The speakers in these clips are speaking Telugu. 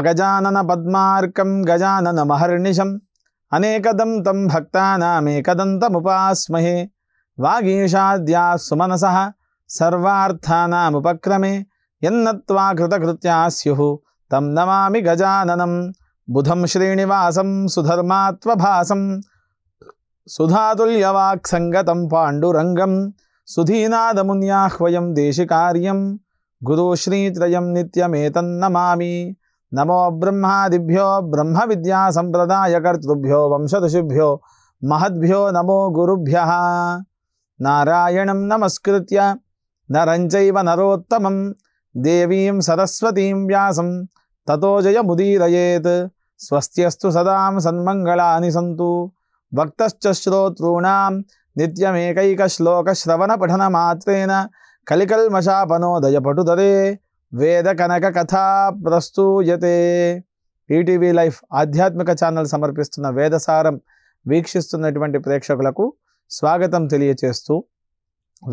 అగజానన పద్మార్కం గజానన మహర్నిశం అనేకదం తం భక్తానామేకదంతముపాస్మహే వాగీషాద్యా సుమనసః సర్వార్థానాముపక్రమే యన్నత్వా కృతకృత్యా స్యుః తం నమామి గజాననం బుధం శ్రీనివాసం సుధర్మాత్వభాసం సుధాతుల్యవాక్సంగతం పాండురంగం సుధీనాదమున్యాహ్వయం దేశికార్యం గురు శ్రీత్రయం నిత్యమేతన్నమామి నమో బ్రహ్మాదిభ్యో బ్రహ్మ విద్యా సంప్రదాయకర్తృభ్యో వంశఋషిభ్యో మహద్భ్యో నమో గురుభ్యః నారాయణం నమస్కృత్య నరం చైవ నరోత్తమం దేవీం సరస్వతీం వ్యాసం తతో జయముదీరయేత్ స్వస్త్యస్తు సదాం సన్మంగళాని సంతు భక్తశ్చ శ్రోతॄణాం నిత్యమేకైక శ్లోక శ్రవణ పఠన మాత్రేన కలికల్మషాపనోదయ పటుదరే వేద కనక కథా ప్రస్తూయతే. ఈటీవీ లైఫ్ ఆధ్యాత్మిక ఛానల్ సమర్పిస్తున్న వేదసారం వీక్షిస్తున్నటువంటి ప్రేక్షకులకు స్వాగతం తెలియచేస్తూ,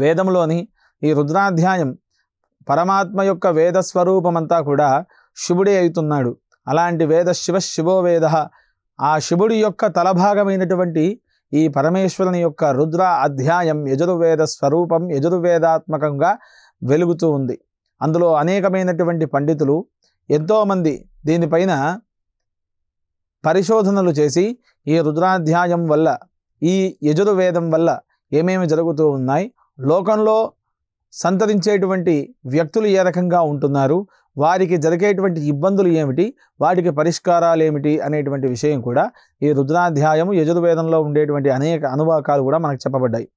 వేదంలోని ఈ రుద్రాధ్యాయం పరమాత్మ యొక్క వేద స్వరూపమంతా కూడా శివుడే అవుతున్నాడు. అలాంటి వేద శివో వేద, ఆ శివుడి యొక్క తలభాగమైనటువంటి ఈ పరమేశ్వరుని యొక్క రుద్ర అధ్యాయం యజుర్వేద స్వరూపం, యజుర్వేదాత్మకంగా వెలుగుతూ ఉంది. అందులో అనేకమైనటువంటి పండితులు ఎంతోమంది దీనిపైన పరిశోధనలు చేసి ఈ రుద్రాధ్యాయం వల్ల, ఈ యజుర్వేదం వల్ల ఏమేమి జరుగుతూ ఉన్నాయి, లోకంలో సంతరించేటువంటి వ్యక్తులు ఏ రకంగా ఉంటున్నారు, వారికి జరిగేటువంటి ఇబ్బందులు ఏమిటి, వాటికి పరిష్కారాలు ఏమిటి అనేటువంటి విషయం కూడా ఈ రుద్రాధ్యాయము యజుర్వేదంలో ఉండేటువంటి అనేక అనువాకాలు కూడా మనకు చెప్పబడ్డాయి.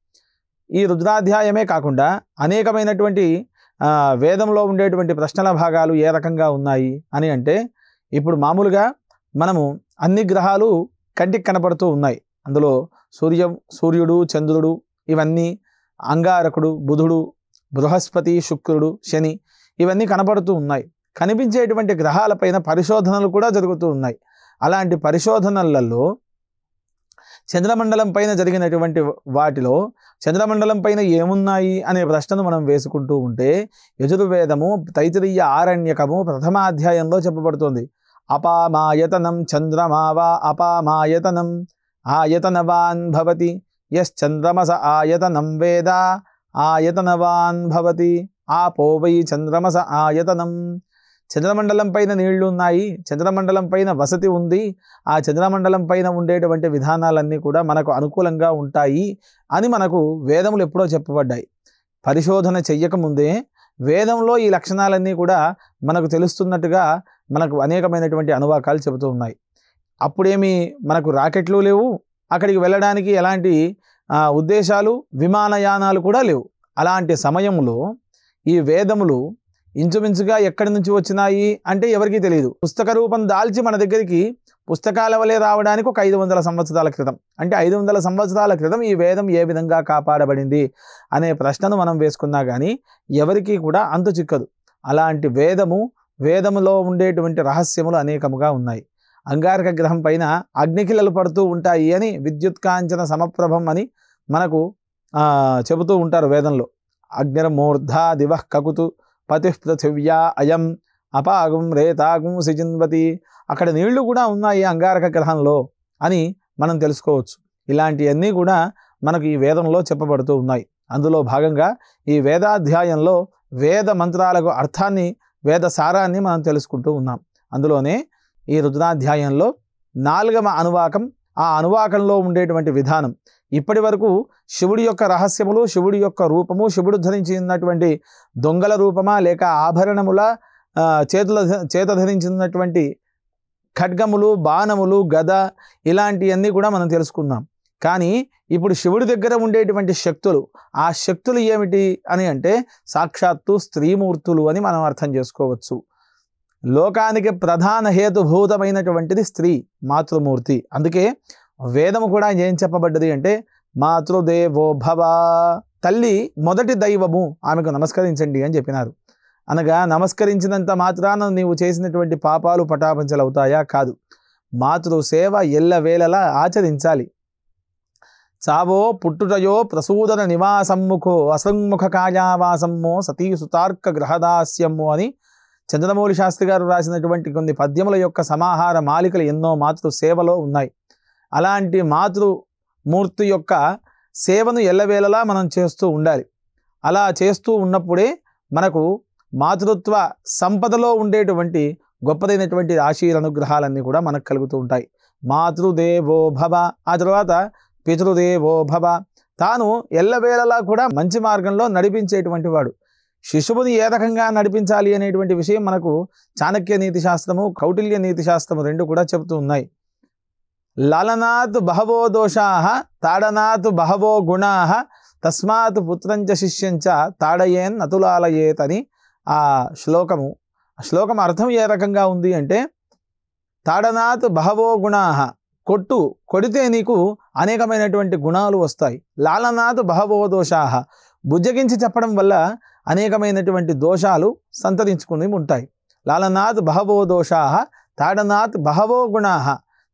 ఈ రుద్రాధ్యాయమే కాకుండా అనేకమైనటువంటి వేదంలో ఉండేటువంటి ప్రశ్నల భాగాలు ఏ రకంగా ఉన్నాయి అని అంటే, ఇప్పుడు మామూలుగా మనము అన్ని గ్రహాలు కంటికి కనపడుతూ ఉన్నాయి. అందులో సూర్యుడు, చంద్రుడు, ఇవన్నీ అంగారకుడు, బుధుడు, బృహస్పతి, శుక్రుడు, శని, ఇవన్నీ కనపడుతూ ఉన్నాయి. కనిపించేటువంటి గ్రహాలపైన పరిశోధనలు కూడా జరుగుతూ ఉన్నాయి. అలాంటి పరిశోధనలలో చంద్రమండలం పైన జరిగినటువంటి వాటిలో చంద్రమండలం పైన ఏమున్నాయి అనే ప్రశ్నను మనం వేసుకుంటూ ఉంటే, యజుర్వేదము తైత్తిరీయ ఆరణ్యకము ప్రథమాధ్యాయంలో చెప్పబడుతుంది. అపామాయతనం చంద్రమావా అపామాయతనం ఆయతనవాన్ భవతి యశ్చంద్రమస ఆయతనం వేద ఆయతనవాన్ భవతి ఆపో వై చంద్రమస ఆయతనం. చంద్రమండలం పైన నీళ్లు ఉన్నాయి, చంద్రమండలం పైన వసతి ఉంది, ఆ చంద్రమండలం పైన ఉండేటువంటి విధానాలన్నీ కూడా మనకు అనుకూలంగా ఉంటాయి అని మనకు వేదములు ఎప్పుడో చెప్పబడ్డాయి. పరిశోధన చెయ్యకముందే వేదంలో ఈ లక్షణాలన్నీ కూడా మనకు తెలుస్తున్నట్టుగా మనకు అనేకమైనటువంటి అనువాకాలు చెబుతూ ఉన్నాయి. అప్పుడేమి మనకు రాకెట్లు లేవు, అక్కడికి వెళ్ళడానికి ఎలాంటి ఉద్దేశాలు, విమానయానాలు కూడా లేవు. అలాంటి సమయంలో ఈ వేదములు ఇంచుమించుగా ఎక్కడి నుంచి వచ్చినాయి అంటే ఎవరికీ తెలియదు. పుస్తక రూపం దాల్చి మన దగ్గరికి పుస్తకాల వలె రావడానికి ఒక 500 సంవత్సరాల క్రితం, అంటే 500 సంవత్సరాల క్రితం ఈ వేదం ఏ విధంగా కాపాడబడింది అనే ప్రశ్నను మనం వేసుకున్నా కానీ ఎవరికీ కూడా అంతు చిక్కదు. అలాంటి వేదములో ఉండేటువంటి రహస్యములు అనేకముగా ఉన్నాయి. అంగారక గ్రహం పైన అగ్నికిలలు పడుతూ ఉంటాయి అని, విద్యుత్కాంచన సమప్రభం అని మనకు చెబుతూ ఉంటారు వేదంలో. అగ్నిర్మూర్ధా దివః కకుతు పతిః పృథివ్యా అయం అపాగం రేతాగం సిజిన్వతి. అక్కడ నీళ్లు కూడా ఉన్నాయి అంగారక గ్రహంలో అని మనం తెలుసుకోవచ్చు. ఇలాంటివన్నీ కూడా మనకు ఈ వేదంలో చెప్పబడుతూ ఉన్నాయి. అందులో భాగంగా ఈ వేదాధ్యాయంలో వేద మంత్రాలకు అర్థాన్ని, వేద సారాన్ని మనం తెలుసుకుంటూ ఉన్నాం. అందులోనే ఈ రుద్రాధ్యాయంలో 4వ అనువాకం, ఆ అనువాకంలో ఉండేటువంటి విధానం, ఇప్పటి వరకు శివుడి యొక్క రహస్యములు, శివుడి యొక్క రూపము, శివుడు ధరించినటువంటి దొంగల రూపమా లేక ఆభరణముల, చేత ధరించినటువంటి ఖడ్గములు, బాణములు, గద, ఇలాంటివన్నీ కూడా మనం తెలుసుకుందాం. కానీ ఇప్పుడు శివుడి దగ్గర ఉండేటువంటి శక్తులు, ఆ శక్తులు ఏమిటి అని అంటే సాక్షాత్తు స్త్రీమూర్తులు అని మనం అర్థం చేసుకోవచ్చు. లోకానికి ప్రధాన హేతుభూతమైనటువంటిది స్త్రీ, మాతృమూర్తి. అందుకే వేదము కూడా ఏం చెప్పబడ్డది అంటే మాతృదేవో భవ, తల్లి మొదటి దైవము, ఆమెకు నమస్కరించండి అని చెప్పినారు. అనగా నమస్కరించినంత మాత్రాన నీవు చేసినటువంటి పాపాలు పటాపంచలవుతాయా? కాదు. మాతృ సేవ ఎల్లవేళలా ఆచరించాలి. చావో పుట్టుటయో ప్రసూదన నివాసమ్ముఖో అసంముఖ కాయావాసమ్మో సతీ సుతార్క గ్రహదాస్యము అని చంద్రమౌళి శాస్త్రి గారు రాసినటువంటి కొన్ని పద్యముల యొక్క సమాహార మాలికలు ఎన్నో మాతృ సేవలో ఉన్నాయి. అలాంటి మాతృమూర్తి యొక్క సేవను ఎల్లవేళలా మనం చేస్తూ ఉండాలి. అలా చేస్తూ ఉన్నప్పుడే మనకు మాతృత్వ సంపదలో ఉండేటువంటి గొప్పదైనటువంటి ఆశీర్ అనుగ్రహాలన్నీ కూడా మనకు కలుగుతూ ఉంటాయి. మాతృదేవో భవ, ఆ తర్వాత పితృదేవో భవ. తాను ఎల్లవేళలా కూడా మంచి మార్గంలో నడిపించేటువంటి వాడు. శిశువుని ఏ రకంగా నడిపించాలి అనేటువంటి విషయం మనకు చాణక్య నీతి శాస్త్రము, కౌటిల్య నీతి శాస్త్రము రెండు కూడా చెబుతూ ఉన్నాయి. లాలనాత్ బహవో దోషాః తాడనాత్ బహవో గుణాః తస్మాత్ పుత్రంచ శిష్యంచ తాడయేన్ నతులాలయేత్ అని ఆ శ్లోకం అర్థం ఏ రకంగా ఉంది అంటే, తాడనాత్ బహవో గుణాః, కొడితే నీకు అనేకమైనటువంటి గుణాలు వస్తాయి. లాలనాత్ బహవో దోషాః, బుజ్జగించి చెప్పడం వల్ల అనేకమైనటువంటి దోషాలు సంతరించుకుని ఉంటాయి. లాలనాత్ బహవో దోషాః తాడనాత్ బహవో గుణాః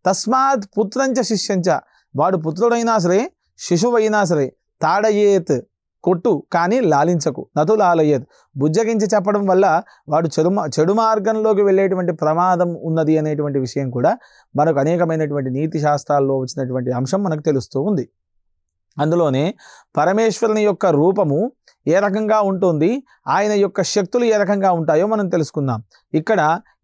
తస్మాత్ పుత్రంచ శిష్యంచ, వాడు పుత్రుడైనా సరే శిశువైనా సరే తాడయేత్, కొట్టు కానీ లాలించకు, నతు లాలయేత్, బుజ్జగించి చెప్పడం వల్ల వాడు చెడు మార్గంలోకి వెళ్ళేటువంటి ప్రమాదం ఉన్నది అనేటువంటి విషయం కూడా మనకు అనేకమైనటువంటి నీతి శాస్త్రాల్లో వచ్చినటువంటి అంశం మనకు తెలుస్తూ ఉంది. అందులోనే పరమేశ్వరుని యొక్క రూపము ఏ రకంగా ఉంటుంది, ఆయన యొక్క శక్తులు ఏ రకంగా ఉంటాయో మనం తెలుసుకుందాం. ఇక్కడ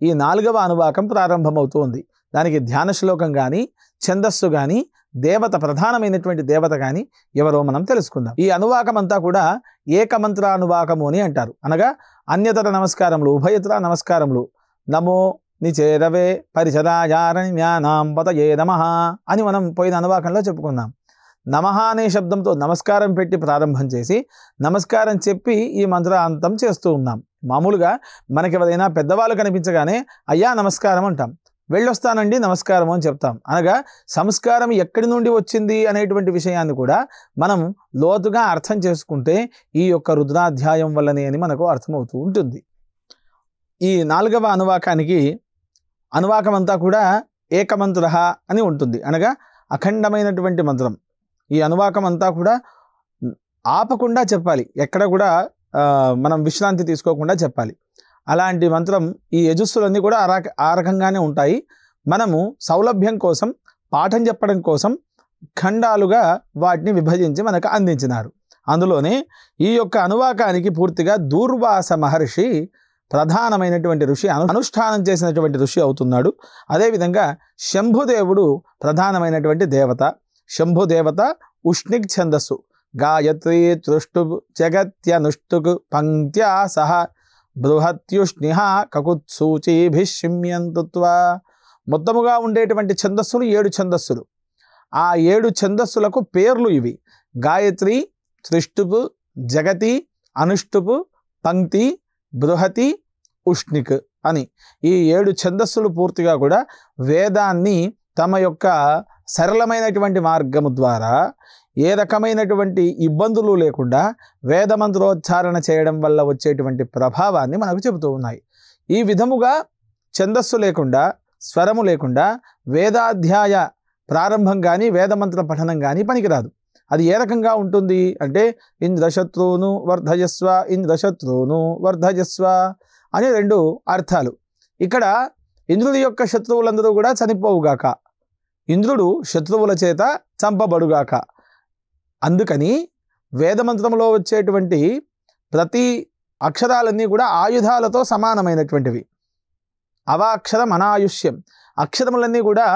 ఈ 4వ అనువాకం ప్రారంభమవుతోంది. దానికి ధ్యాన శ్లోకం కానీ, ఛందస్సు కానీ, దేవత ప్రధానమైనటువంటి దేవత కానీ ఎవరో మనం తెలుసుకుందాం. ఈ అనువాకం అంతా కూడా ఏకమంత్ర అనువాకము అని అంటారు. అనగా అన్యతర నమస్కారములు, ఉభయతర నమస్కారములు. నమో నిచేరవే పరిచదాయారణ్యానాం పతయే నమః అని మనం పోయిన అనువాకంలో చెప్పుకుందాం. నమః అనే శబ్దంతో నమస్కారం పెట్టి ప్రారంభం చేసి నమస్కారం చెప్పి ఈ మంత్రాంతం చేస్తూ ఉన్నాం. మామూలుగా మనకి ఎవరైనా పెద్దవాళ్ళు కనిపించగానే అయ్యా నమస్కారం అంటాం, వెళ్ళొస్తానండి నమస్కారం అని చెప్తాం. అనగా సంస్కారం ఎక్కడి నుండి వచ్చింది అనేటువంటి విషయాన్ని కూడా మనం లోతుగా అర్థం చేసుకుంటే ఈ యొక్క రుద్రాధ్యాయం వల్లనే అని మనకు అర్థమవుతూ ఉంటుంది. ఈ 4వ అనువాకానికి అనువాకం అంతా కూడా ఏకమంత్ర అని ఉంటుంది. అనగా అఖండమైనటువంటి మంత్రం. ఈ అనువాకం అంతా కూడా ఆపకుండా చెప్పాలి, ఎక్కడ కూడా మనం విశ్రాంతి తీసుకోకుండా చెప్పాలి. అలాంటి మంత్రం ఈ యజస్సులన్నీ కూడా ఆ రకంగానే ఉంటాయి. మనము సౌలభ్యం కోసం, పాఠం చెప్పడం కోసం ఖండాలుగా వాటిని విభజించి మనకు అందించినారు. అందులోనే ఈ యొక్క అనువాకానికి పూర్తిగా దూర్వాస మహర్షి ప్రధానమైనటువంటి ఋషి, అనుష్ఠానం చేసినటువంటి ఋషి అవుతున్నాడు. అదేవిధంగా శంభుదేవుడు ప్రధానమైనటువంటి దేవత. శంభుదేవత ఉష్ణిక్ ఛందస్సు, గాయత్రీ తృష్టుగ్ జగత్యనుష్టుగ్ పంక్త్యా సహ బృహత్యుష్ణిహ కకుత్సూచీభిషిమ్యంతుత్వా. మొత్తముగా ఉండేటువంటి ఛందస్సులు 7 ఛందస్సులు. ఆ 7 ఛందస్సులకు పేర్లు ఇవి: గాయత్రి, త్రిష్టుపు, జగతి, అనుష్టుపు, పంక్తి, బృహతి, ఉష్ణిక్ అని ఈ 7 ఛందస్సులు పూర్తిగా కూడా వేదాన్ని తమ యొక్క సరళమైనటువంటి మార్గము ద్వారా ఏ రకమైనటువంటి ఇబ్బందులు లేకుండా వేదమంత్రోచ్చారణ చేయడం వల్ల వచ్చేటువంటి ప్రభావాన్ని మనకు చెబుతూ ఉన్నాయి. ఈ విధముగా ఛందస్సు లేకుండా, స్వరము లేకుండా వేదాధ్యాయ ప్రారంభం కానీ వేదమంత్ర పఠనం కానీ పనికిరాదు. అది ఏ రకంగా ఉంటుంది అంటే ఇంద్రశత్రువును వర్ధయస్వ, ఇంద్రశత్రువును వర్ధయస్వ అని 2 అర్థాలు. ఇక్కడ ఇంద్రుడి యొక్క శత్రువులందరూ కూడా చనిపోవుగాక, ఇంద్రుడు శత్రువుల చేత చంపబడుగాక. అందుకని వేదమంత్రంలో వచ్చేటువంటి ప్రతి అక్షరాలన్నీ కూడా ఆయుధాలతో సమానమైనటువంటివి. అవాక్షరం అనాయుష్యం. అక్షరములన్నీ కూడా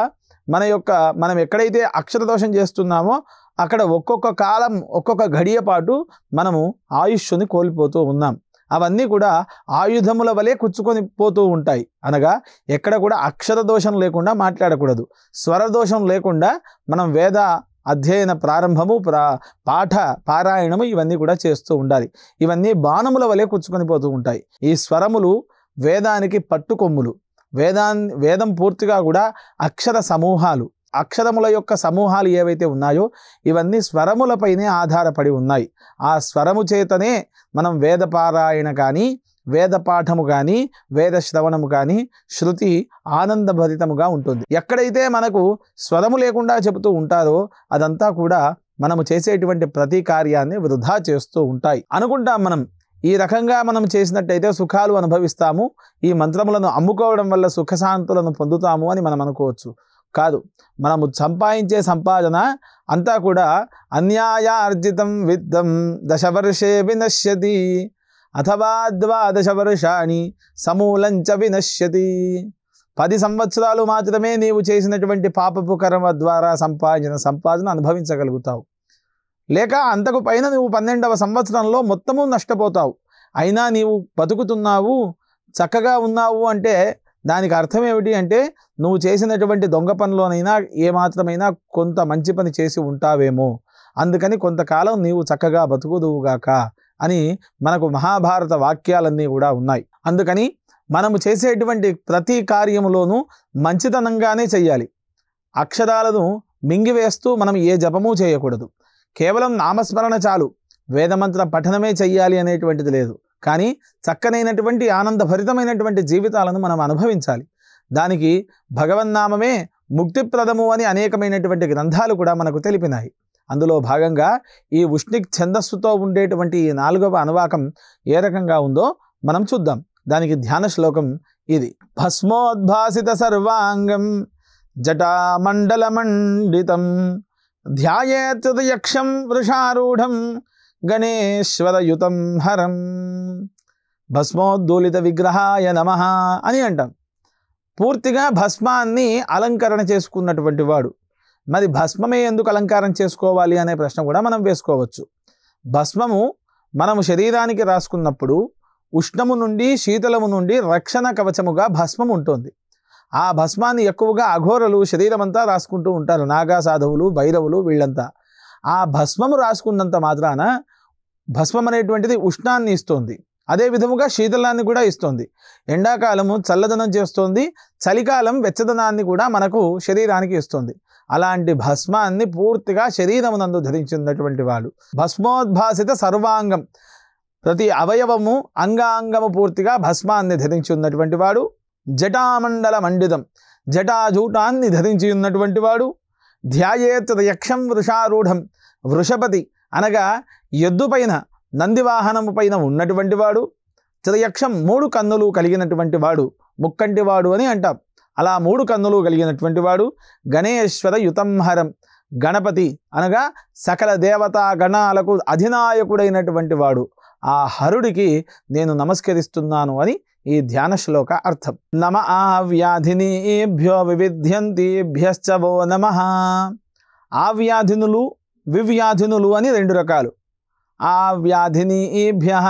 మనం ఎక్కడైతే అక్షరదోషం చేస్తున్నామో అక్కడ ఒక్కొక్క కాలం, ఒక్కొక్క గడియ పాటు మనము ఆయుష్ని కోల్పోతూ ఉన్నాం. అవన్నీ కూడా ఆయుధముల వలె కుచ్చుకొని పోతూ ఉంటాయి. అనగా ఎక్కడ కూడా అక్షర దోషం లేకుండా మాట్లాడకూడదు, స్వరదోషం లేకుండా మనం వేద అధ్యయన ప్రారంభము, పాఠ పారాయణము ఇవన్నీ కూడా చేస్తూ ఉండాలి. ఇవన్నీ బాణముల వలె కుచ్చుకొని పోతూ ఉంటాయి. ఈ స్వరములు వేదానికి పట్టుకొమ్ములు. వేదం పూర్తిగా కూడా అక్షర సమూహాలు, అక్షరముల యొక్క సమూహాలు ఏవైతే ఉన్నాయో ఇవన్నీ స్వరములపైనే ఆధారపడి ఉన్నాయి. ఆ స్వరము చేతనే మనం వేద పారాయణ కానీ, వేద పాఠము కానీ, వేద శ్రవణము కానీ శృతి ఆనందభరితముగా ఉంటుంది. ఎక్కడైతే మనకు స్వరము లేకుండా చెబుతూ ఉంటారో అదంతా కూడా మనము చేసేటువంటి ప్రతి కార్యాన్ని వృధా చేస్తూ ఉంటాయి. అనుకుంటాం మనం ఈ రకంగా మనం చేసినట్టయితే సుఖాలు అనుభవిస్తాము, ఈ మంత్రములను అమ్ముకోవడం వల్ల సుఖశాంతులను పొందుతాము అని మనం అనుకోవచ్చు. కాదు, మనము సంపాదించే సంపాదన అంతా కూడా అన్యాయార్జితం విత్తం దశవర్షే వినశ్యతి అథవా 12 వర్షాణి సమూలంచ వినశ్యతి. 10 సంవత్సరాలు మాత్రమే నీవు చేసినటువంటి పాపపు కర్మ ద్వారా సంపాదించిన సంపాదన అనుభవించగలుగుతావు, లేక అంతకు పైన నువ్వు 12వ సంవత్సరంలో మొత్తము నష్టపోతావు. అయినా నీవు బతుకుతున్నావు, చక్కగా ఉన్నావు అంటే దానికి అర్థం ఏమిటి అంటే నువ్వు చేసినటువంటి దొంగ పనిలోనైనా ఏమాత్రమైనా కొంత మంచి పని చేసి ఉంటావేమో, అందుకని కొంతకాలం నీవు చక్కగా బతుకుదువుగాక అని మనకు మహాభారత వాక్యాలన్నీ కూడా ఉన్నాయి. అందుకని మనము చేసేటువంటి ప్రతి కార్యములోనూ మంచితనంగానే చెయ్యాలి. అక్షరాలను మింగివేస్తూ మనం ఏ జపము చేయకూడదు. కేవలం నామస్మరణ చాలు, వేదమంత్ర పఠనమే చెయ్యాలి అనేటువంటిది లేదు. కానీ చక్కనైనటువంటి ఆనందభరితమైనటువంటి జీవితాలను మనం అనుభవించాలి. దానికి భగవన్నామమే ముక్తిప్రదము అని అనేకమైనటువంటి గ్రంథాలు కూడా మనకు తెలిపినాయి. అందులో భాగంగా ఈ ఉష్ణిక్ ఛందస్సుతో ఉండేటువంటి ఈ 4వ అనువాకం ఏ రకంగా ఉందో మనం చూద్దాం. దానికి ధ్యాన శ్లోకం ఇది. భస్మోద్భాసిత సర్వాంగం జటామండలమండితం ధ్యాయేత్ యక్షం వృషారూఢం గణేశ్వరయుతం హరం భస్మోద్దూలిత విగ్రహాయ నమః అని అంటాం. పూర్తిగా భస్మాన్ని అలంకరణ చేసుకున్నటువంటి వాడు. మరి భస్మమే ఎందుకు అలంకారం చేసుకోవాలి అనే ప్రశ్న కూడా మనం వేసుకోవచ్చు. భస్మము మనము శరీరానికి రాసుకున్నప్పుడు ఉష్ణము నుండి శీతలము నుండి రక్షణ కవచముగా భస్మం ఉంటుంది. ఆ భస్మాన్ని ఎక్కువగా అఘోరలు శరీరమంతా రాసుకుంటూ ఉంటారు, నాగా సాధువులు, భైరవులు, వీళ్ళంతా. ఆ భస్మము రాసుకున్నంత మాత్రాన భస్మం అనేటువంటిది ఉష్ణాన్ని ఇస్తుంది, అదే విధముగా శీతలాన్ని కూడా ఇస్తుంది. ఎండాకాలము చల్లదనం చేస్తుంది, చలికాలం వెచ్చదనాన్ని కూడా మనకు శరీరానికి ఇస్తుంది. అలాంటి భస్మాన్ని పూర్తిగా శరీరమునందు ధరించినటువంటి వాడు. భస్మోద్భాసిత సర్వాంగం, ప్రతి అవయవము అంగాంగము పూర్తిగా భస్మాన్ని ధరించి ఉన్నటువంటి వాడు. జటామండల మండితం, జటాజూటాన్ని ధరించి ఉన్నటువంటి వాడు. ధ్యాయేత్ యక్షం వృషారూఢం, వృషపతి అనగా ఎద్దు పైన నందివాహనము పైన ఉన్నటువంటి వాడు. త్రయక్షం 3 కన్నులు కలిగినటువంటి వాడు, ముక్కంటి వాడు అని అంటాం. అలా 3 కన్నులు కలిగినటువంటి వాడు. గణేశ్వర యుతంహరం, గణపతి అనగా సకల దేవతా గణాలకు అధినాయకుడైనటువంటి వాడు. ఆ హరుడికి నేను నమస్కరిస్తున్నాను అని ఈ ధ్యాన శ్లోక అర్థం. నమ ఆవ్యాధినీభ్యో వివిధ్యంతిభ్యశ్చ వో నమః. ఆవ్యాధినులు, వివ్యాధినులు అని 2 రకాలు. ఆవ్యాధినీభ్యః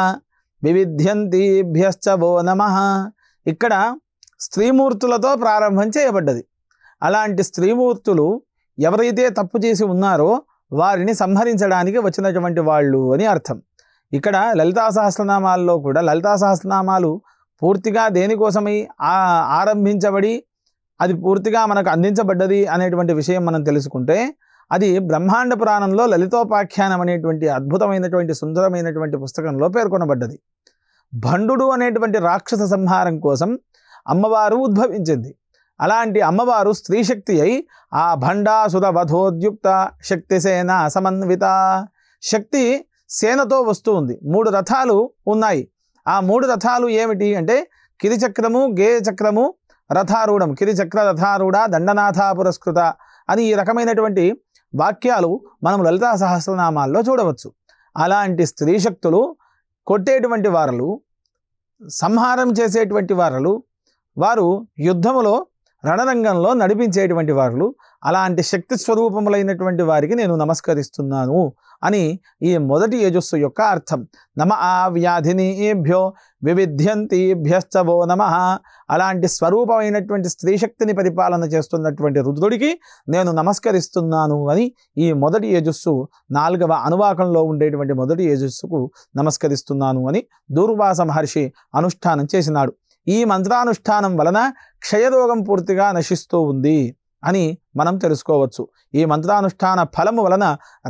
వివిధ్యంతిభ్యశ్చ వో నమః. ఇక్కడ స్త్రీమూర్తులతో ప్రారంభం చేయబడ్డది. అలాంటి స్త్రీమూర్తులు ఎవరైతే తప్పు చేసి ఉన్నారో వారిని సంహరించడానికి వచ్చినటువంటి వాళ్ళు అని అర్థం. ఇక్కడ లలితా సహస్రనామాల్లో కూడా లలితా సహస్రనామాలు పూర్తిగా దేనికోసమై ఆరంభించబడి అది పూర్తిగా మనకు అందించబడ్డది అనేటువంటి విషయం మనం తెలుసుకుంటే, అది బ్రహ్మాండ పురాణంలో లలితోపాఖ్యానం అనేటువంటి అద్భుతమైనటువంటి సుందరమైనటువంటి పుస్తకంలో పేర్కొనబడ్డది. భండు అనేటువంటి రాక్షస సంహారం కోసం అమ్మవారు ఉద్భవించింది. అలాంటి అమ్మవారు స్త్రీశక్తి అయి ఆ భండాసుర వధోద్యుక్త శక్తిసేన సమన్విత, శక్తి సేనతో వస్తూ ఉంది. 3 రథాలు ఉన్నాయి. ఆ 3 రథాలు ఏమిటి అంటే కిరిచక్రము, గేయచక్రము, రథారూఢం. కిరిచక్ర రథారూఢ దండనాథ పురస్కృత అని ఈ రకమైనటువంటి వాక్యాలు మనం లలితా సహస్రనామాల్లో చూడవచ్చు. అలాంటి స్త్రీ శక్తులు కొట్టేటువంటి వారలు, సంహారం చేసేటువంటి వారలు, వారు యుద్ధములో రణరంగంలో నడిపించేటువంటి వారు. అలాంటి శక్తి స్వరూపములైనటువంటి వారికి నేను నమస్కరిస్తున్నాను అని ఈ మొదటి యజస్సు యొక్క అర్థం. నమ ఆవ్యాధినీభ్యో వివిధ్యంతిభ్యశ్చ వో నమః. అలాంటి స్వరూపమైనటువంటి స్త్రీశక్తిని పరిపాలన చేస్తున్నటువంటి రుద్రుడికి నేను నమస్కరిస్తున్నాను అని ఈ మొదటి యజస్సు 4వ అనువాకంలో ఉండేటువంటి మొదటి యజస్సుకు నమస్కరిస్తున్నాను అని దూర్వాస మహర్షి అనుష్ఠానం చేసినాడు. ఈ మంత్రానుష్ఠానం వలన క్షయరోగం పూర్తిగా నశిస్తూ ఉంది అని మనం తెలుసుకోవచ్చు. ఈ మంత్రానుష్ఠాన ఫలము వలన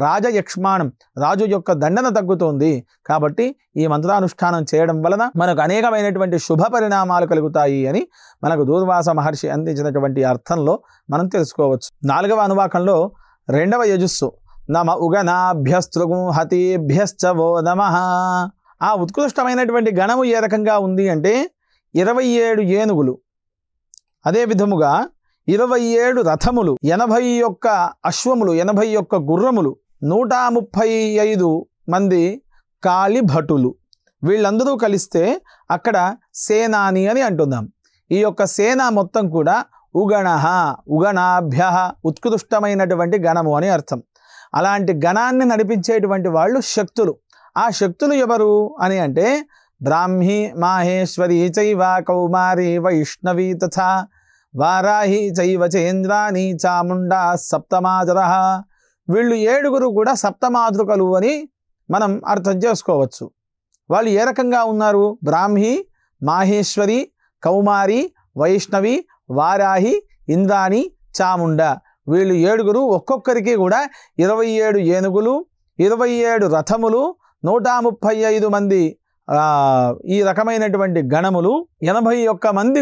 రాజయక్ష్మాణం, రాజు యొక్క దండన తగ్గుతుంది. కాబట్టి ఈ మంత్రానుష్ఠానం చేయడం వలన మనకు అనేకమైనటువంటి శుభ పరిణామాలు కలుగుతాయి అని మనకు దూర్వాస మహర్షి అందించినటువంటి అర్థంలో మనం తెలుసుకోవచ్చు. 4వ అనువాకంలో 2వ యజస్సు నమ ఉగనాభ్యస్తృగుహతీభ్యశ్చ వో నమః. ఆ ఉత్కృష్టమైనటువంటి గణము ఏ రకంగా ఉంది అంటే 27 ఏనుగులు, అదే విధముగా 27 రథములు, 81 అశ్వములు, 81 గుర్రములు, 135 మంది కాళి భటులు, వీళ్ళందరూ కలిస్తే అక్కడ సేనాని అని అంటున్నాం. ఈ యొక్క సేన మొత్తం కూడా ఉగణః, ఉగణాభ్య, ఉత్కృష్టమైనటువంటి గణము అని అర్థం. అలాంటి గణాన్ని నడిపించేటువంటి వాళ్ళు శక్తులు. ఆ శక్తులు ఎవరు అని అంటే బ్రాహ్మీ, మాహేశ్వరి చైవ కౌమారి వైష్ణవి తథా వారాహి చైవ చేంద్రాని చాముండా సప్తమాజరః. వీళ్ళు 7గురు కూడా సప్తమాతృకలు అని మనం అర్థం చేసుకోవచ్చు. వాళ్ళు ఏ రకంగా ఉన్నారు? బ్రాహ్మీ, మాహేశ్వరి, కౌమారి, వైష్ణవి, వారాహి, ఇంద్రాణి, చాముండ. వీళ్ళు 7గురు. ఒక్కొక్కరికి కూడా 27 ఏనుగులు, 27 రథములు, 135 మంది ఈ రకమైనటువంటి గణములు, 81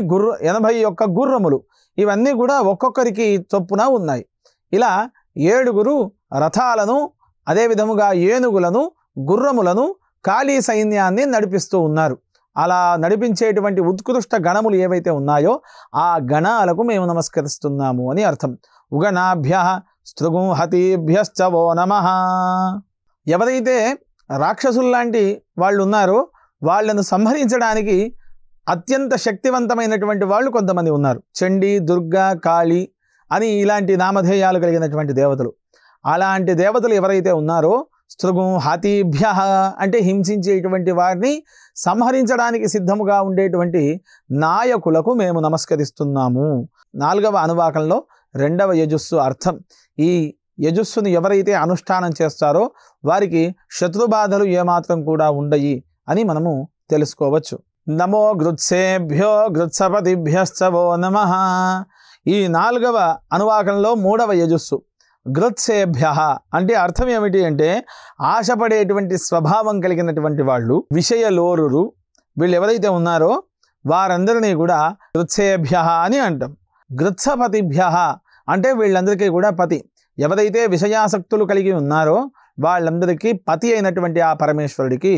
గుర్రములు, ఇవన్నీ కూడా ఒక్కొక్కరికి చొప్పున ఉన్నాయి. ఇలా 7గురు రథాలను, అదే విధముగా ఏనుగులను, గుర్రములను, కాళీ సైన్యాన్ని నడిపిస్తూ ఉన్నారు. అలా నడిపించేటువంటి ఉత్కృష్ట గణములు ఏవైతే ఉన్నాయో ఆ గణాలకు మేము నమస్కరిస్తున్నాము అని అర్థం. ఉగణాభ్య స్తృగుహతీభ్యశ్చ వో నమః. ఎవరైతే రాక్షసుల్లాంటి వాళ్ళు ఉన్నారో వాళ్ళను సంహరించడానికి అత్యంత శక్తివంతమైనటువంటి వాళ్ళు కొంతమంది ఉన్నారు. చండీ, దుర్గా, కాళీ అని ఇలాంటి నామధేయాలు కలిగినటువంటి దేవతలు. అలాంటి దేవతలు ఎవరైతే ఉన్నారో స్తృగుహతీభ్య అంటే హింసించేటువంటి వారిని సంహరించడానికి సిద్ధముగా ఉండేటువంటి నాయకులకు మేము నమస్కరిస్తున్నాము. 4వ అనువాకంలో 2వ యజుస్సు అర్థం. ఈ యజుస్సును ఎవరైతే అనుష్ఠానం చేస్తారో వారికి శత్రుబాధలు ఏమాత్రం కూడా ఉండయి అని మనము తెలుసుకోవచ్చు. నమో గృత్సేభ్యో గృత్సపతిభ్యశ్చ వో నమః. ఈ 4వ అనువాకంలో 3వ యజుస్సు గృత్సేభ్య అంటే అర్థం ఏమిటి అంటే ఆశపడేటువంటి స్వభావం కలిగినటువంటి వాళ్ళు, విషయలోరురు, వీళ్ళు ఎవరైతే ఉన్నారో వారందరినీ కూడా గృత్సేభ్య అని అంటాం. గృత్సపతిభ్య అంటే వీళ్ళందరికీ కూడా పతి. ఎవరైతే విషయాసక్తులు కలిగి ఉన్నారో వాళ్ళందరికీ పతి అయినటువంటి ఆ పరమేశ్వరుడికి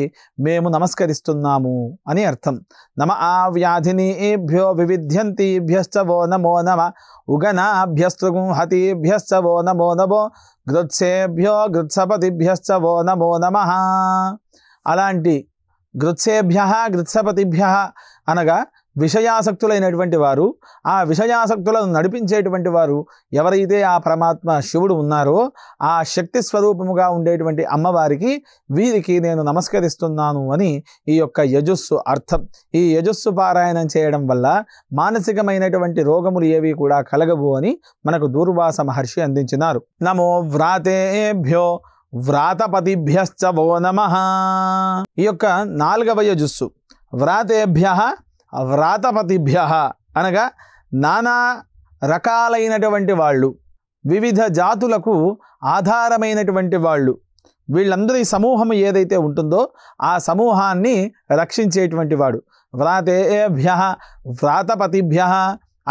మేము నమస్కరిస్తున్నాము అని అర్థం. నమ ఆవ్యాధినీభ్యో వివిధ్యంతిభ్యశ్చ వో నమో నమ. ఉగనాభ్యస్తృగుహతీభ్యశ్చ వో నమో నమో. గృత్సేభ్యో గృత్సపతిభ్యశ్చ వో నమో నమః. అలాంటి గృత్సేభ్య గృత్సపతిభ్య అనగా విషయాసక్తులైనటువంటి వారు, ఆ విషయాసక్తులను నడిపించేటువంటి వారు ఎవరైతే ఆ పరమాత్మ శివుడు ఉన్నారో ఆ శక్తి స్వరూపముగా ఉండేటువంటి అమ్మవారికి, వీరికి నేను నమస్కరిస్తున్నాను అని ఈ యొక్క యజుస్సు అర్థం. ఈ యజుస్సు పారాయణం చేయడం వల్ల మానసికమైనటువంటి రోగములు ఏవి కూడా కలగవు అని మనకు దూర్వాస మహర్షి అందించినారు. నమో వ్రాతేభ్యో వ్రాతపతిభ్యశ్చ వో నమః. ఈ యొక్క 4వ యజుస్సు వ్రాతేభ్య వ్రాతపతిభ్య అనగా నానా రకాలైనటువంటి వాళ్ళు, వివిధ జాతులకు ఆధారమైనటువంటి వాళ్ళు, వీళ్ళందరి సమూహం ఏదైతే ఉంటుందో ఆ సమూహాన్ని రక్షించేటువంటి వాడు. వ్రాతేభ్య వ్రాతపతిభ్య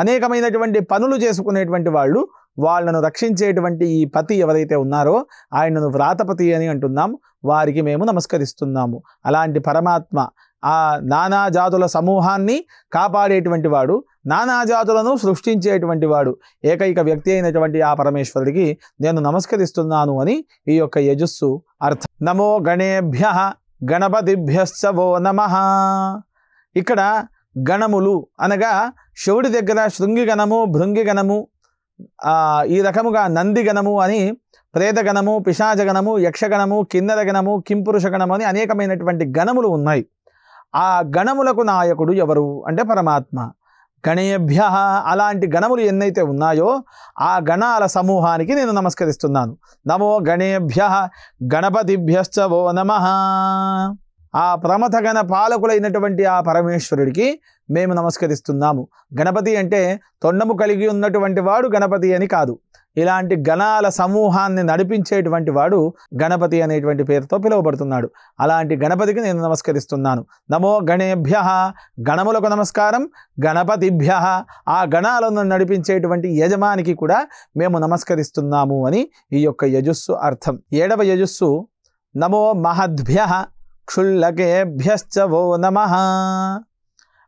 అనేకమైనటువంటి పనులు చేసుకునేటువంటి వాళ్ళు, వాళ్ళను రక్షించేటువంటి ఈ పతి ఎవరైతే ఉన్నారో ఆయనను వ్రాతపతి అని అంటున్నాం. వారికి మేము నమస్కరిస్తున్నాము. అలాంటి పరమాత్మ ఆ నానా జాతుల సమూహాన్ని కాపాడేటువంటి వాడు, నానా జాతులను సృష్టించేటువంటి వాడు, ఏకైక వ్యక్తి అయినటువంటి ఆ పరమేశ్వరుడికి నేను నమస్కరిస్తున్నాను అని ఈ యొక్క యజుస్సు అర్థం. నమో గణేభ్య గణపతిభ్యశ్చ వో నమః. ఇక్కడ గణములు అనగా శివుడి దగ్గర శృంగి గణము, భృంగి గణము, ఈ రకముగా నంది గణము అని, ప్రేతగణము, పిశాచగణము, యక్షగణము, కిన్నర గణము, కింపురుష గణము అని అనేకమైనటువంటి గణములు ఉన్నాయి. ఆ గణములకు నాయకుడు ఎవరు అంటే పరమాత్మ. గణేభ్య అలాంటి గణములు ఎన్నైతే ఉన్నాయో ఆ గణాల సమూహానికి నేను నమస్కరిస్తున్నాను. నమో గణేభ్య గణపతిభ్యశ్చ వో నమః. ఆ ప్రమథ గణ పాలకులైనటువంటి ఆ పరమేశ్వరుడికి మేము నమస్కరిస్తున్నాము. గణపతి అంటే తొండము కలిగి ఉన్నటువంటి వాడు గణపతి అని కాదు. ఇలాంటి గణాల సమూహాన్ని నడిపించేటువంటి వాడు గణపతి అనేటువంటి పేరుతో పిలువబడుతున్నాడు. అలాంటి గణపతికి నేను నమస్కరిస్తున్నాను. నమో గణేభ్య గణములకు నమస్కారం, గణపతిభ్య ఆ గణాలను నడిపించేటువంటి యజమానికి కూడా మేము నమస్కరిస్తున్నాము అని ఈ యొక్క యజుస్సు అర్థం. 7వ యజుస్సు నమో మహద్భ్య క్షుల్లకేభ్యశ్చ వో నమః.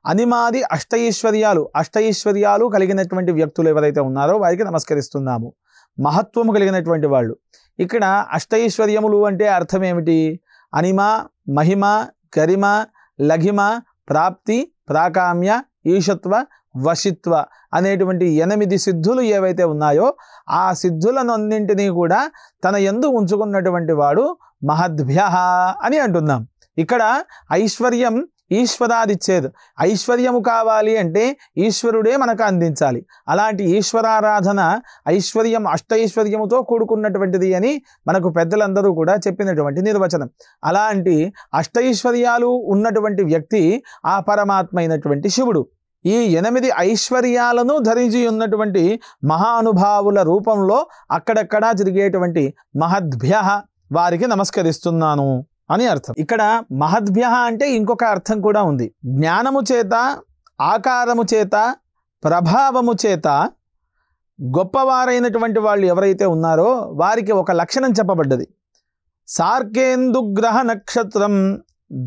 అనిమాది అష్టైశ్వర్యాలు కలిగినటువంటి వ్యక్తులు ఎవరైతే ఉన్నారో వారికి నమస్కరిస్తున్నాము. మహత్వము కలిగినటువంటి వాళ్ళు. ఇక్కడ అష్టైశ్వర్యములు అంటే అర్థం ఏమిటి? అనిమ, మహిమ, గరిమ, లఘిమ, ప్రాప్తి, ప్రాకామ్య, ఈశత్వ, వశిత్వ అనేటువంటి 8 సిద్ధులు ఏవైతే ఉన్నాయో ఆ సిద్ధులనన్నింటినీ కూడా తన యందు ఉంచుకున్నటువంటి వాడు మహద్భ్యః అని అంటున్నాం. ఇక్కడ ఐశ్వర్యం ఈశ్వరాదిచ్చేది. ఐశ్వర్యము కావాలి అంటే ఈశ్వరుడే మనకు అందించాలి. అలాంటి ఈశ్వరారాధన ఐశ్వర్యం అష్టైశ్వర్యముతో కూడుకున్నటువంటిది అని మనకు పెద్దలందరూ కూడా చెప్పినటువంటి నిర్వచనం. అలాంటి అష్టైశ్వర్యాలు ఉన్నటువంటి వ్యక్తి ఆ పరమాత్మ అయినటువంటి శివుడు. ఈ 8 ఐశ్వర్యాలను ధరించి ఉన్నటువంటి మహానుభావుల రూపంలో అక్కడక్కడా తిరిగేటువంటి మహద్భ్యః వారికి నమస్కరిస్తున్నాను అని అర్థం. ఇక్కడ మహద్భ్యః అంటే ఇంకొక అర్థం కూడా ఉంది. జ్ఞానము చేత, ఆకారము చేత, ప్రభావము చేత గొప్పవారైనటువంటి వాళ్ళు ఎవరైతే ఉన్నారో వారికి ఒక లక్షణం చెప్పబడ్డది. సార్కేందుగ్రహ నక్షత్రం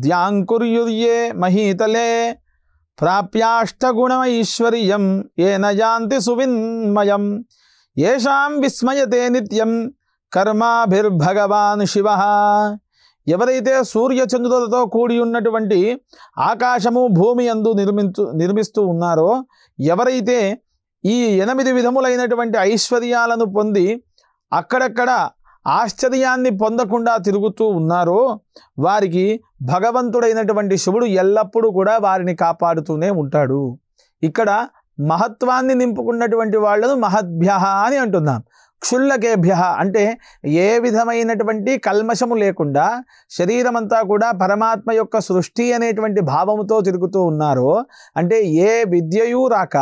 ధ్యాంకుర్యుర్యే మహీతలే ప్రాప్యాష్టగుణమైశ్వర్యం ఏన యాంతి సువిన్మయం ఏషాం విస్మయతే నిత్యం కర్మాభిర్భగవాన్ శివః. ఎవరైతే సూర్యచంద్రులతో కూడి ఉన్నటువంటి ఆకాశము భూమి యందు నిర్మిస్తూ ఉన్నారో, ఎవరైతే ఈ 8 విధములైనటువంటి ఐశ్వర్యాలను పొంది అక్కడక్కడ ఆశ్చర్యాన్ని పొందకుండా తిరుగుతూ ఉన్నారో వారికి భగవంతుడైనటువంటి శివుడు ఎల్లప్పుడూ కూడా వారిని కాపాడుతూనే ఉంటాడు. ఇక్కడ మహత్వాన్ని నింపుకున్నటువంటి వాళ్ళను మహద్భ్యః అని అంటున్నాం. క్షుల్లకేభ్యః అంటే ఏ విధమైనటువంటి కల్మషము లేకుండా శరీరమంతా కూడా పరమాత్మ యొక్క సృష్టి అనేటువంటి భావముతో తిరుగుతూ ఉన్నారో, అంటే ఏ విద్యయూ రాక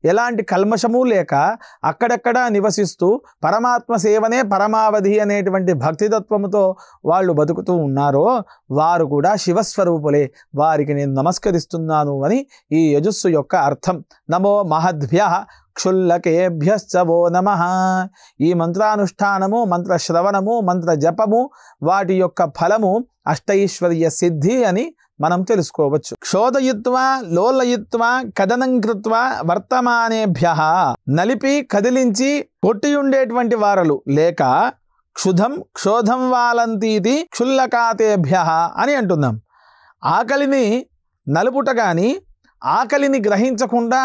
ఎలాంటి కల్మషము లేక అక్కడక్కడ నివసిస్తూ పరమాత్మ సేవనే పరమావధి అనేటువంటి భక్తితత్వముతో వాళ్ళు బతుకుతూ ఉన్నారో వారు కూడా శివస్వరూపులే. వారికి నేను నమస్కరిస్తున్నాను అని ఈ యజుస్సు యొక్క అర్థం. నమో మహద్భ్యః క్షుల్లకేభ్యశ్చ వో నమః. ఈ మంత్రానుష్ఠానము, మంత్రశ్రవణము, మంత్ర జపము వాటి యొక్క ఫలము అష్టైశ్వర్య సిద్ధి అని మనం తెలుసుకోవచ్చు. క్షోదయిత్వా లోలయిత్వా కదనం కృత్వా వర్తమానేభ్యః. నలిపి కదిలించి కొట్టి ఉండేటువంటి వారలు లేక క్షోధం వాలంతీతి క్షుల్లకాతేభ్యః అని అంటున్నాం. ఆకలిని నలుపుట కానీ ఆకలిని గ్రహించకుండా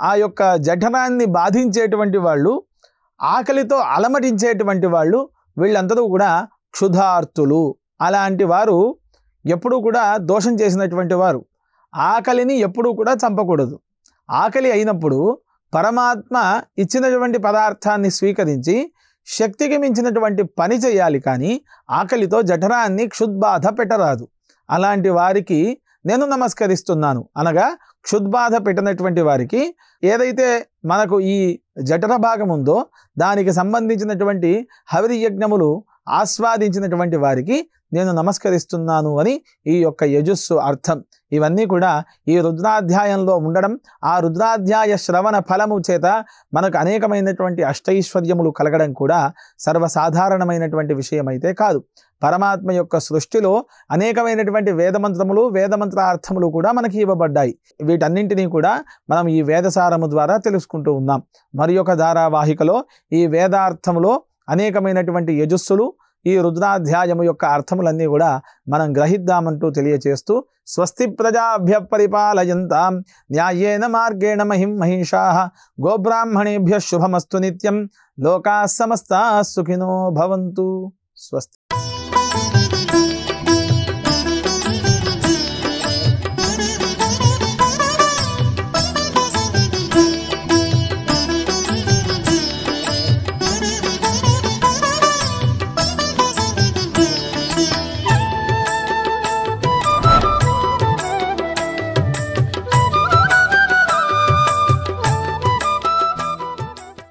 ఆ యొక్క జఠరాన్ని బాధించేటువంటి వాళ్ళు, ఆకలితో అలమటించేటువంటి వాళ్ళు, వీళ్ళందరూ కూడా క్షుధార్తులు. అలాంటి వారు ఎప్పుడూ కూడా దోషం చేసినటువంటి వారు. ఆకలిని ఎప్పుడూ కూడా చంపకూడదు. ఆకలి అయినప్పుడు పరమాత్మ ఇచ్చినటువంటి పదార్థాన్ని స్వీకరించి శక్తికి మించినటువంటి పని చేయాలి, కానీ ఆకలితో జఠరాన్ని క్షుద్బాధ పెట్టరాదు. అలాంటి వారికి నేను నమస్కరిస్తున్నాను అనగా క్షుద్బాధ పెట్టినటువంటి వారికి ఏదైతే మనకు ఈ జఠర భాగం ఉందో దానికి సంబంధించినటువంటి హవిరి యజ్ఞములు ఆస్వాదించినటువంటి వారికి నేను నమస్కరిస్తున్నాను అని ఈ యొక్క యజుస్సు అర్థం. ఇవన్నీ కూడా ఈ రుద్రాధ్యాయంలో ఉండడం, ఆ రుద్రాధ్యాయ శ్రవణ ఫలము చేత మనకు అనేకమైనటువంటి అష్టైశ్వర్యములు కలగడం కూడా సర్వసాధారణమైనటువంటి విషయం అయితే కాదు. పరమాత్మ యొక్క సృష్టిలో అనేకమైనటువంటి వేదమంత్రములు, వేదమంత్రార్థములు కూడా మనకి ఇవ్వబడ్డాయి. వీటన్నింటినీ కూడా మనం ఈ వేదసారము ద్వారా తెలుసుకుంటూ ఉన్నాం. మరి ఒక ధారావాహికలో ఈ వేదార్థములో అనేకమైనటువంటి యజుస్సులు, ఈ రుద్రాధ్యాయము యొక్క అర్థములన్నీ కూడా మనం గ్రహిద్దామంటూ తెలియచేస్తూ స్వస్తి ప్రజాభ్య పరిపాలయంతాం న్యాయేన మార్గేణ మహిషాః గోబ్రాహ్మణేభ్యః శుభమస్తు నిత్యం లోకాః సమస్తాః సుఖినో భవంతు. స్వస్తి.